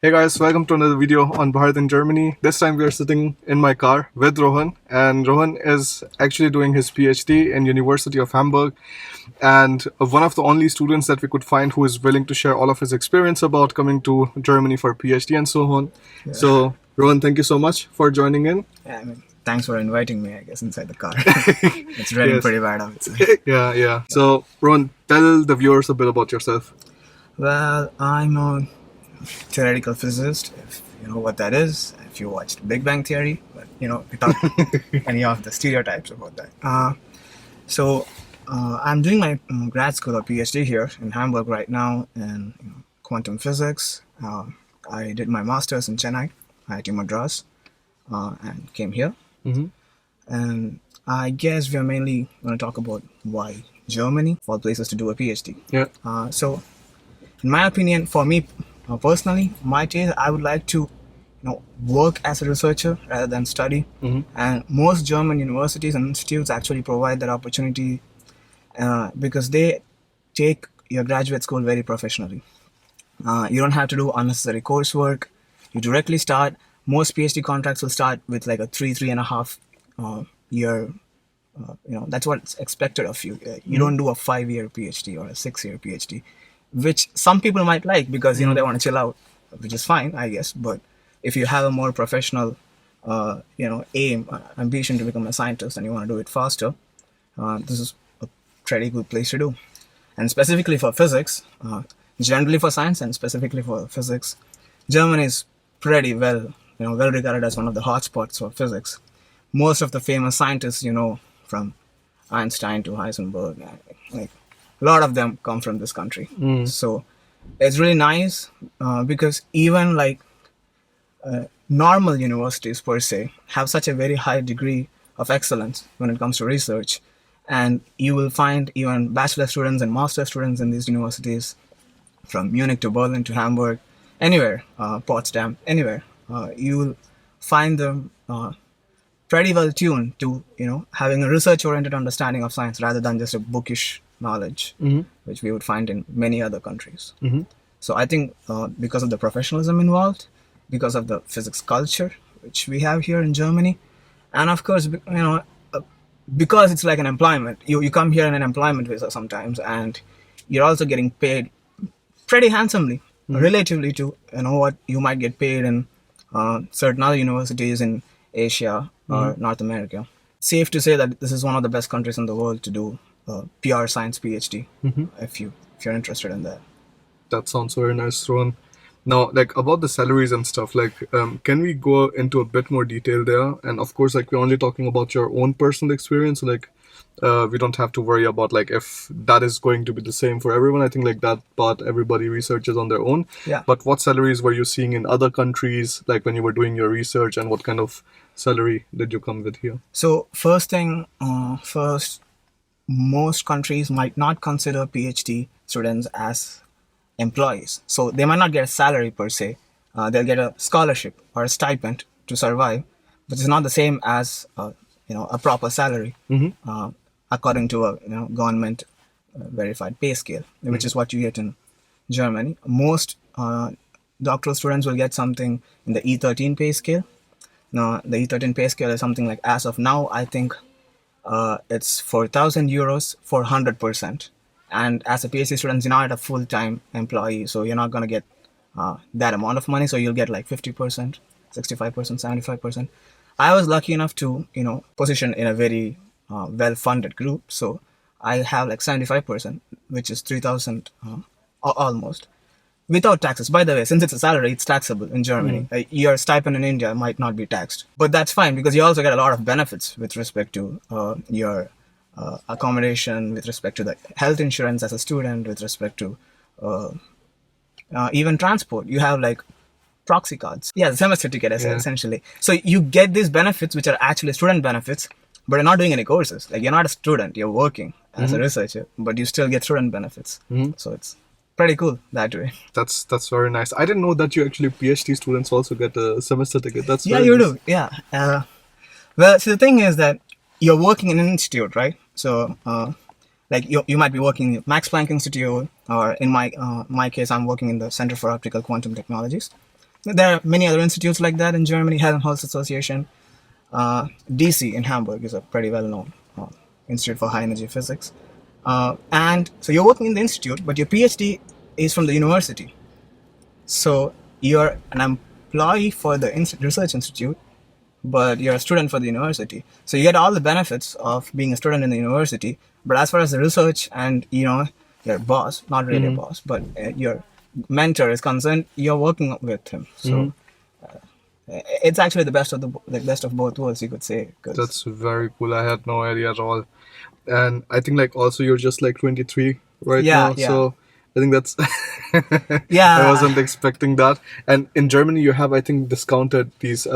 Hey guys, welcome to another video on Bharat in Germany. This time we are sitting in my car with Rohan, and Rohan is actually doing his PhD in University of Hamburg, and one of the only students that we could find who is willing to share all of his experience about coming to Germany for PhD and so on. So Rohan, thank you so much for joining in. Yeah, thanks for inviting me, I guess, inside the car. It's raining Yes. pretty bad outside. Yeah. So Rohan, tell the viewers a bit about yourself. Well, I'm a theoretical physicist, if you know what that is, if you watched Big Bang Theory, but without any of the stereotypes about that. I'm doing my grad school or PhD here in Hamburg right now in quantum physics. I did my master's in Chennai, IIT Madras, and came here. And I guess we are mainly going to talk about why Germany, for places to do a PhD. Yeah. So, in my opinion, for me personally, my taste, I would like to, work as a researcher rather than study. And most German universities and institutes actually provide that opportunity because they take your graduate school very professionally. You don't have to do unnecessary coursework. You directly start. Most PhD contracts will start with like a 3.5 year. That's what's expected of you. You don't do a 5-year PhD or a 6-year PhD, which some people might like because they want to chill out, which is fine, I guess. But if you have a more professional, ambition to become a scientist and you want to do it faster, this is a pretty good place to do. And specifically for physics, generally for science and specifically for physics, Germany is pretty well regarded as one of the hotspots for physics. Most of the famous scientists, from Einstein to Heisenberg, like a lot of them come from this country. So it's really nice because even like normal universities per se have such a very high degree of excellence when it comes to research. And you will find even bachelor students and master students in these universities from Munich to Berlin to Hamburg, anywhere, Potsdam, anywhere. You will find them pretty well tuned to, having a research-oriented understanding of science rather than just a bookish knowledge, which we would find in many other countries. So I think because of the professionalism involved, because of the physics culture, which we have here in Germany, and of course, because it's like an employment, you come here in an employment visa sometimes, and you're also getting paid pretty handsomely, relatively to what you might get paid in certain other universities in Asia or North America. Safe to say that this is one of the best countries in the world to do a pure science PhD, if you're interested in that. That sounds very nice, Rohan. Now, like about the salaries and stuff, like, can we go into a bit more detail there? And of course, like we're only talking about your own personal experience, like we don't have to worry about like if that is going to be the same for everyone. I think like that part everybody researches on their own. Yeah. But what salaries were you seeing in other countries, like when you were doing your research, and what kind of salary did you come with here? So first, most countries might not consider PhD students as employees. So they might not get a salary per se. They'll get a scholarship or a stipend to survive, but it's not the same as a proper salary according to a government verified pay scale, which is what you get in Germany. Most doctoral students will get something in the E13 pay scale. Now, the E13 pay scale is something like, as of now, I think it's 4,000 euros for 100%. And as a PhD student, you're not a full-time employee, so you're not going to get that amount of money. So you'll get like 50%, 65%, 75%. I was lucky enough to, position in a very well-funded group. So I have like 75%, which is 3,000 almost, without taxes. By the way, since it's a salary, it's taxable in Germany. Your stipend in India might not be taxed. But that's fine because you also get a lot of benefits with respect to your accommodation, with respect to the health insurance as a student, with respect to even transport. You have like proxy cards. Yeah, the semester ticket essentially. So you get these benefits which are actually student benefits, but you're not doing any courses. Like you're not a student, you're working as a researcher, but you still get student benefits. So it's pretty cool that way. That's very nice. I didn't know that you actually PhD students also get a semester ticket. That's Yeah, very you nice. do. Yeah. Well, so the thing is that you're working in an institute, right? So, like you might be working in Max Planck Institute, or in my case, I'm working in the Center for Optical Quantum Technologies. There are many other institutes like that in Germany. Helmholtz Association, DC in Hamburg is a pretty well-known institute for high energy physics. And so you're working in the institute, but your PhD is from the university. So you're an employee for the research institute, but you're a student for the university. So you get all the benefits of being a student in the university. But as far as the research and your boss, not really a boss, but your mentor is concerned, you're working with him. So it's actually the best of both worlds, you could say. That's very cool. I had no idea at all. And I think like also you're just like 23 right now. Yeah. So I think that's Yeah. I wasn't expecting that. And in Germany you have, I think, discounted these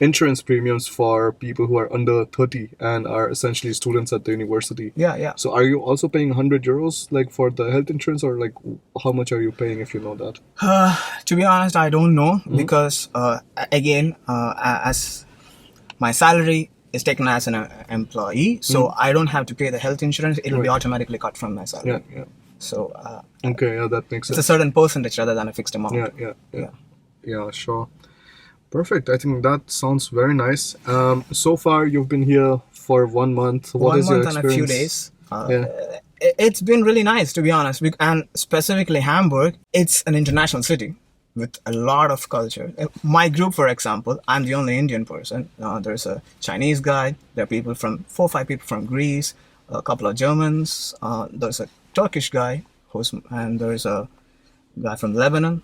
insurance premiums for people who are under 30 and are essentially students at the university. Yeah. So are you also paying 100 euros like for the health insurance, or like how much are you paying, if you know that? To be honest, I don't know because again, as my salary is taken as an employee, so I don't have to pay the health insurance. It will be automatically cut from my salary. Yeah. So Okay, yeah, that makes it's sense. a certain percentage rather than a fixed amount. Yeah, sure. Perfect. I think that sounds very nice. So far you've been here for 1 month. What 1 is your month and a few experience? days. It's been really nice, to be honest. And specifically Hamburg, it's an international city with a lot of culture. My group, for example, I'm the only Indian person. There's a Chinese guy. There are people from 4 or 5 people from Greece, a couple of Germans. There's a Turkish guy, and there's a guy from Lebanon.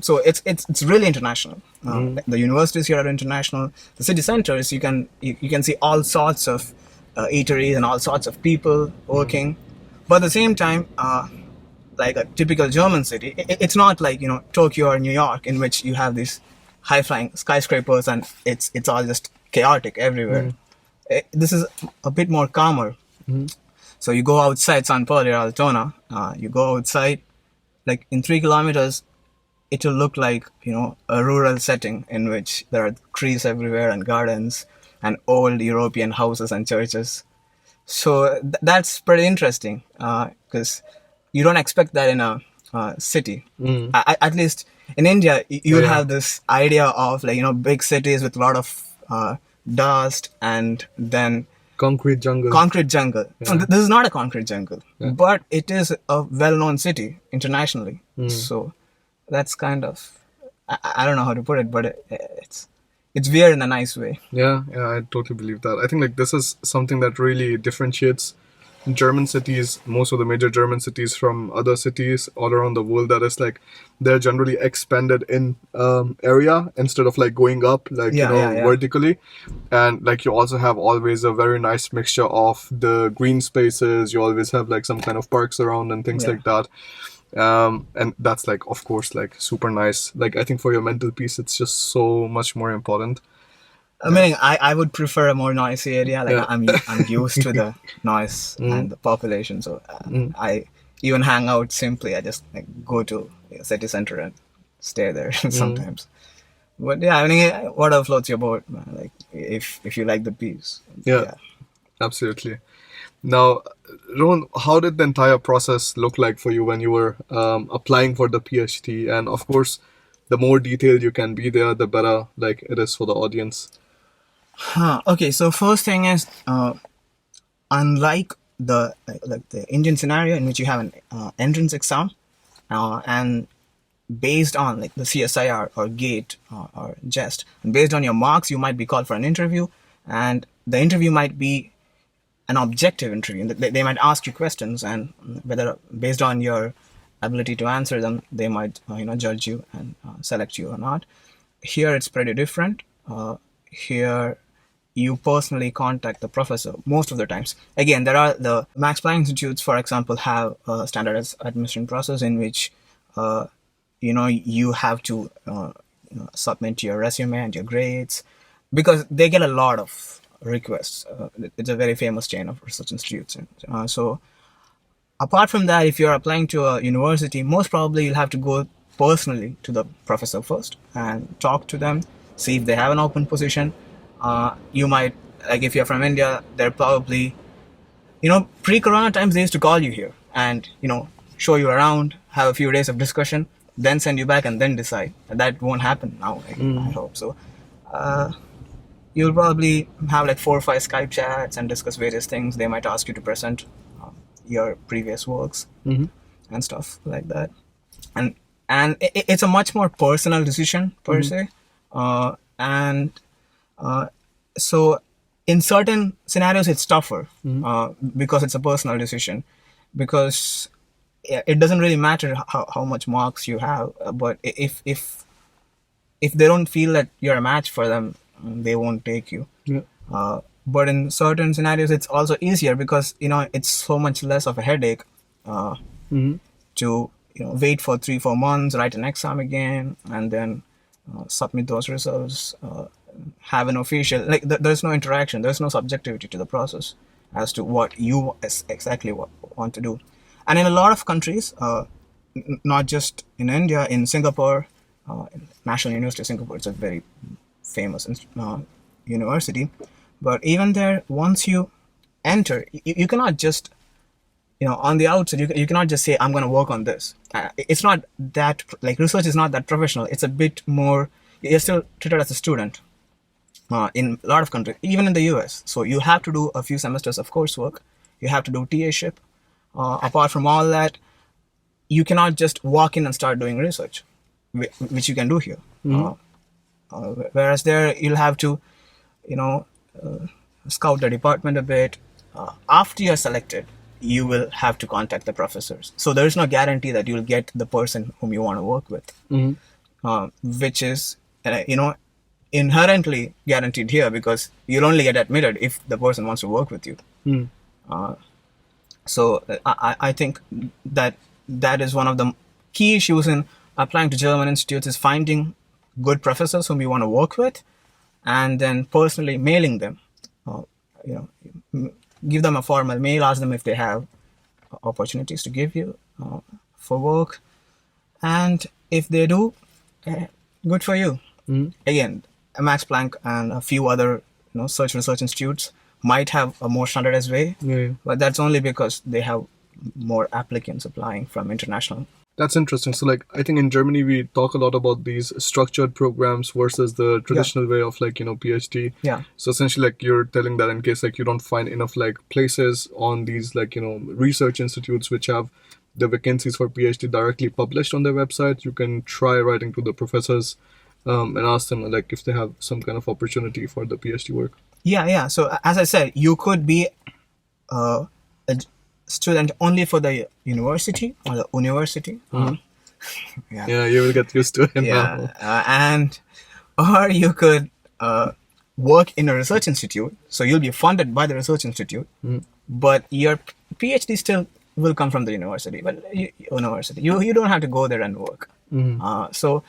So it's really international. The universities here are international. The city centers, you can see all sorts of eateries and all sorts of people working. But at the same time, like a typical German city, it's not like Tokyo or New York, in which you have these high-flying skyscrapers and it's all just chaotic everywhere. This is a bit more calmer. So you go outside San Paulo or Altona, you go outside, like in 3 kilometers, it will look like a rural setting in which there are trees everywhere and gardens and old European houses and churches. So that's pretty interesting because you don't expect that in a city. At least in India, you have this idea of big cities with a lot of dust and then Concrete jungle. So this is not a concrete jungle, but it is a well-known city internationally. So that's kind of, I don't know how to put it, but it's weird in a nice way. Yeah, I totally believe that. I think like this is something that really differentiates German cities, most of the major German cities, from other cities all around the world. That is like they're generally expanded in area instead of like going up vertically. And like you also have always a very nice mixture of the green spaces. You always have like some kind of parks around and things like that. And that's like, of course, like super nice. Like I think for your mental peace, it's just so much more important. I mean, I would prefer a more noisy area. Like I'm used to the noise and the population, so I even hang out simply. I just like go to the city center and stay there sometimes. But yeah, I mean, whatever floats your boat, man. Like if you like the peace. Yeah. Absolutely. Now, Rohan, how did the entire process look like for you when you were applying for the PhD? And of course, the more detailed you can be there, the better like it is for the audience. Okay, so first thing is, unlike the Indian scenario in which you have an entrance exam, and based on like the CSIR or GATE or JEST, and based on your marks, you might be called for an interview, and the interview might be an objective interview. They might ask you questions, and whether based on your ability to answer them, they might judge you and select you or not. Here it's pretty different. Here you personally contact the professor most of the times. Again, there are the Max Planck Institutes, for example, have a standardized admission process in which you have to submit your resume and your grades, because they get a lot of requests. It's a very famous chain of research institutes. So apart from that, if you're applying to a university, most probably you'll have to go personally to the professor first and talk to them, see if they have an open position. You might, like if you're from India, they're probably, pre-corona times, they used to call you here and, show you around, have a few days of discussion. then send you back and then decide. That won't happen now. I hope so. You'll probably have like 4 or 5 Skype chats and discuss various things. They might ask you to present your previous works and stuff like that. And it's a much more personal decision per se. And so in certain scenarios it's tougher because it's a personal decision, because it doesn't really matter how much marks you have, but if they don't feel that you're a match for them, they won't take you. But in certain scenarios it's also easier, because it's so much less of a headache to wait for 3-4 months, write an exam again, and then submit those results, have an official, like there's no interaction, there's no subjectivity to the process as to what you exactly want to do. And in a lot of countries, not just in India, in Singapore, National University of Singapore, it's a very famous university, but even there, once you enter, you cannot just on the outset, you cannot just say, I'm going to work on this. It's not that, like, research is not that professional. It's a bit more, you're still treated as a student in a lot of countries, even in the US. So you have to do a few semesters of coursework. You have to do TA-ship. Apart from all that, you cannot just walk in and start doing research, which you can do here. Whereas there, you'll have to, scout the department a bit. After you're selected, you will have to contact the professors. So there is no guarantee that you'll get the person whom you want to work with, which is, inherently guaranteed here, because you'll only get admitted if the person wants to work with you. So I think that is one of the key issues in applying to German institutes, is finding good professors whom you want to work with, and then personally mailing them. Give them a formal mail, ask them if they have opportunities to give you for work, and if they do, good for you. Again, Max Planck and a few other research institutes might have a more standardized way, but that's only because they have more applicants applying from international. That's interesting. So, like, I think in Germany, we talk a lot about these structured programs versus the traditional way of, like, PhD. Yeah. So essentially, like, you're telling that in case, like, you don't find enough, like, places on these, like, research institutes which have the vacancies for PhD directly published on their website, you can try writing to the professors and ask them, like, if they have some kind of opportunity for the PhD work. Yeah. So, as I said, you could be a student only for the university or the university. Yeah, you will get used to it now. Or you could work in a research institute, so you'll be funded by the research institute, but your PhD still will come from the university. But you don't have to go there and work. So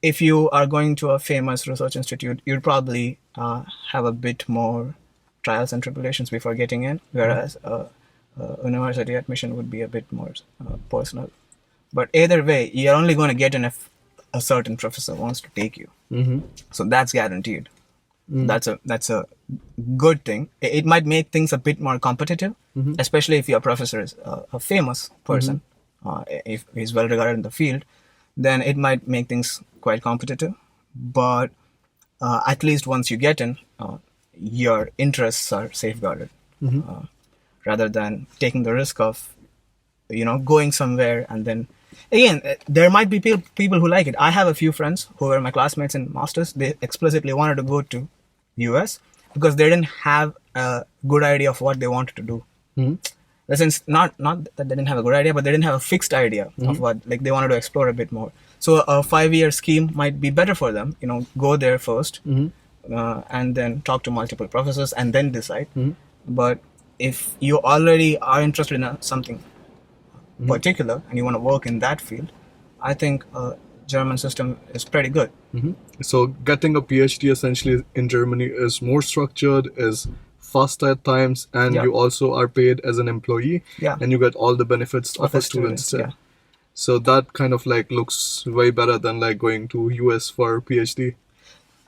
if you are going to a famous research institute, you'll probably have a bit more trials and tribulations before getting in, whereas university admission would be a bit more personal. But either way, you're only going to get in if a certain professor wants to take you. So that's guaranteed. That's a good thing. It might make things a bit more competitive, especially if your professor is a famous person, if he's well regarded in the field, then it might make things quite competitive. But at least once you get in, your interests are safeguarded, rather than taking the risk of going somewhere and then again there might be people who like it. I have a few friends who were my classmates in masters. They explicitly wanted to go to US because they didn't have a good idea of what they wanted to do. Since not that they didn't have a good idea, but they didn't have a fixed idea of what, like, they wanted to explore a bit more. So a 5-year scheme might be better for them. Go there first, and then talk to multiple professors and then decide. But if you already are interested in something particular and you want to work in that field, I think German system is pretty good. So getting a PhD essentially in Germany is more structured, is faster at times, and you also are paid as an employee, and you get all the benefits of a student still. So that kind of like looks way better than like going to US for PhD.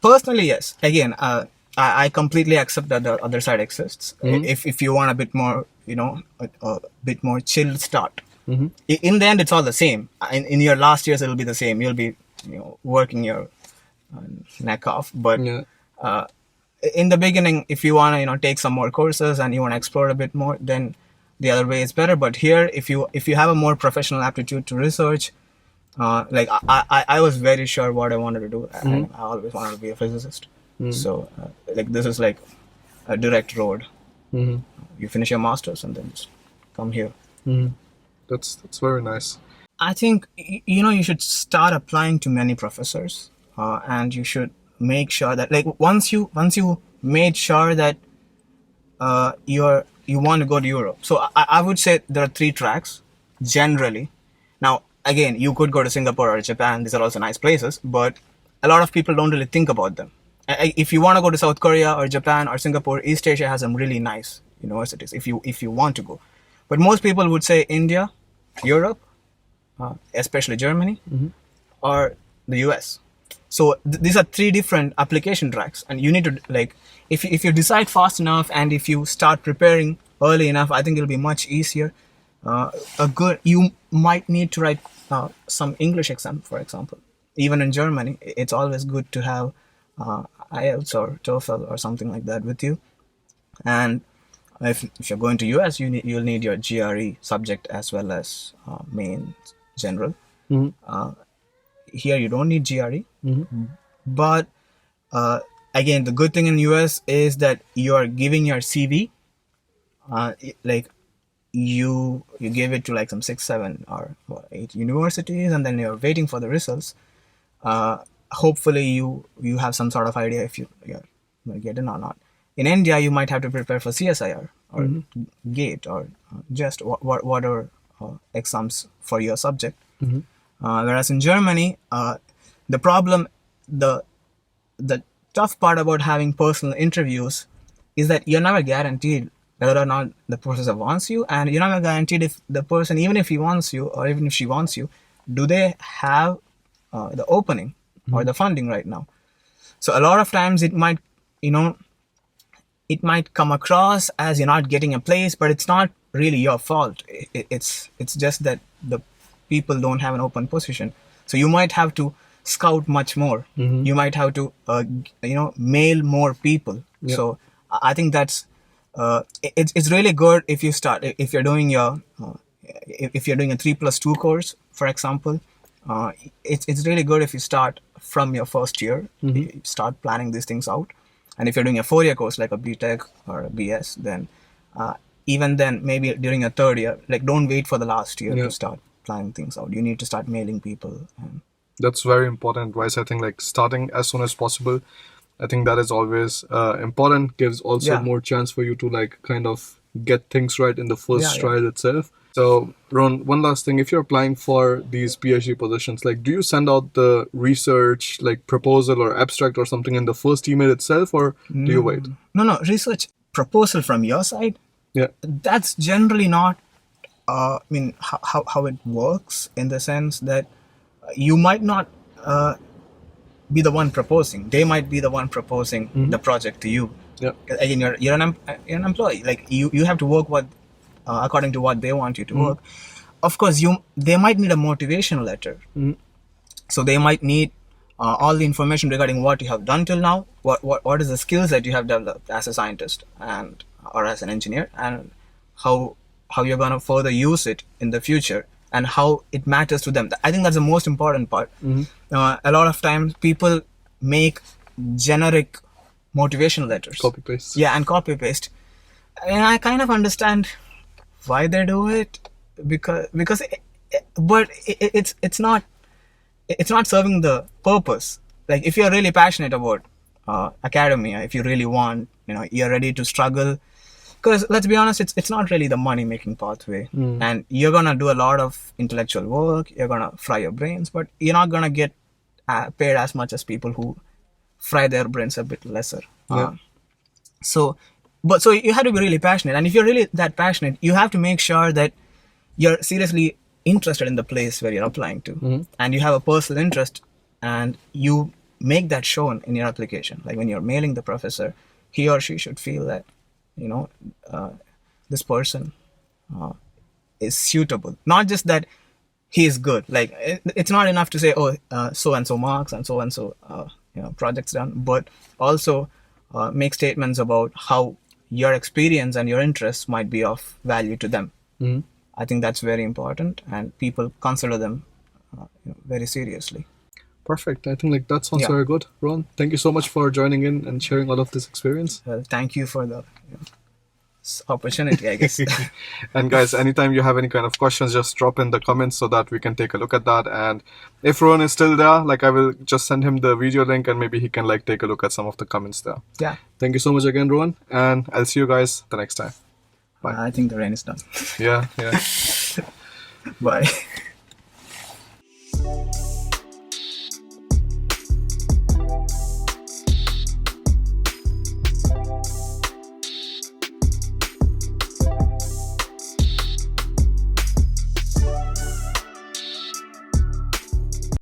Personally, yes. Again, I completely accept that the other side exists. If you want a bit more, a bit more chilled start In the end, it's all the same. In your last years, it'll be the same. You'll be working your neck off. But Yeah. in the beginning, if you want to take some more courses and you want to explore a bit more, then the other way is better. But here, if you have a more professional aptitude to research, like I was very sure what I wanted to do. I always wanted to be a physicist. So like this is like a direct road. You finish your masters and then just come here. That's very nice. I think you should start applying to many professors, and you should make sure that like once you made sure that you want to go to Europe. So I would say there are 3 tracks generally. Now again, you could go to Singapore or Japan. These are also nice places, but a lot of people don't really think about them. If you want to go to South Korea or Japan or Singapore, East Asia has some really nice universities if you want to go. But most people would say India, Europe, especially Germany, or the US. So these are 3 different application tracks, and you need to like if you decide fast enough and if you start preparing early enough, I think it'll be much easier. You might need to write some English exam, for example. Even in Germany, it's always good to have IELTS or TOEFL or something like that with you. And if you're going to US, you'll need your GRE subject as well as main general. Here you don't need GRE, but again, the good thing in US is that you are giving your CV, like you give it to like some 6, 7, or 8 universities, and then you're waiting for the results. Hopefully you have some sort of idea if you're get in or not. In India, you might have to prepare for CSIR or GATE or just whatever exams for your subject. Whereas in Germany, the tough part about having personal interviews is that you're never guaranteed whether or not the professor wants you, and you're never guaranteed if the person, even if he wants you or even if she wants you, do they have the opening or the funding right now. So a lot of times it might come across as you're not getting a place, but it's not really your fault. It's just that the people don't have an open position. So you might have to scout much more. You might have to mail more people. Yep. So I think that's it's really good if you start if you're doing a 3+2 course, for example. It's really good if you start from your first year. You start planning these things out. And if you're doing a 4-year course like a BTech or a BS, then even then, maybe during a 3rd year, like don't wait for the last year to start planning things out. You need to start mailing people. That's very important advice. I think like starting as soon as possible. I think that is always important. Gives also more chance for you to like kind of get things right in the first trial itself. So Ron, one last thing, if you're applying for these PhD positions, like do you send out the research like proposal or abstract or something in the first email itself, or do you wait? No, research proposal from your side. Yeah. That's generally not how it works, in the sense that you might not be the one proposing. They might be the one proposing the project to you. Yeah. Again, you're an employee. Like you have to work according to what they want you to work. Of course, they might need a motivational letter. So they might need all the information regarding what you have done till now, what is the skills that you have developed as a scientist or as an engineer, and how you're gonna further use it in the future, and how it matters to them. I think that's the most important part. A lot of times people make generic motivational letters. Copy paste. Yeah, and copy paste. And I kind of understand why they do it, because it's not serving the purpose. Like if you're really passionate about academia, if you really want, you're ready to struggle, because let's be honest, it's not really the money making pathway, and you're gonna do a lot of intellectual work, you're gonna fry your brains, but you're not gonna get paid as much as people who fry their brains a bit lesser. So you have to be really passionate, and if you're really that passionate, you have to make sure that you're seriously interested in the place where you're applying to, and you have a personal interest, and you make that shown in your application. Like when you're mailing the professor, he or she should feel that this person is suitable. Not just that he is good. Like it's not enough to say, oh, so and so marks and so projects done, but also make statements about how your experience and your interests might be of value to them. I think that's very important, and people consider them very seriously. Perfect. I think like that sounds Yeah. very good. Rohan, thank you so much for joining in and sharing all of this experience. Well, thank you for the opportunity, I guess. And guys, anytime you have any kind of questions, just drop in the comments so that we can take a look at that. And if Rohan is still there, like I will just send him the video link and maybe he can like take a look at some of the comments there. Yeah. Thank you so much again, Rohan, and I'll see you guys the next time. Bye. I think the rain is done. Yeah, yeah. Bye.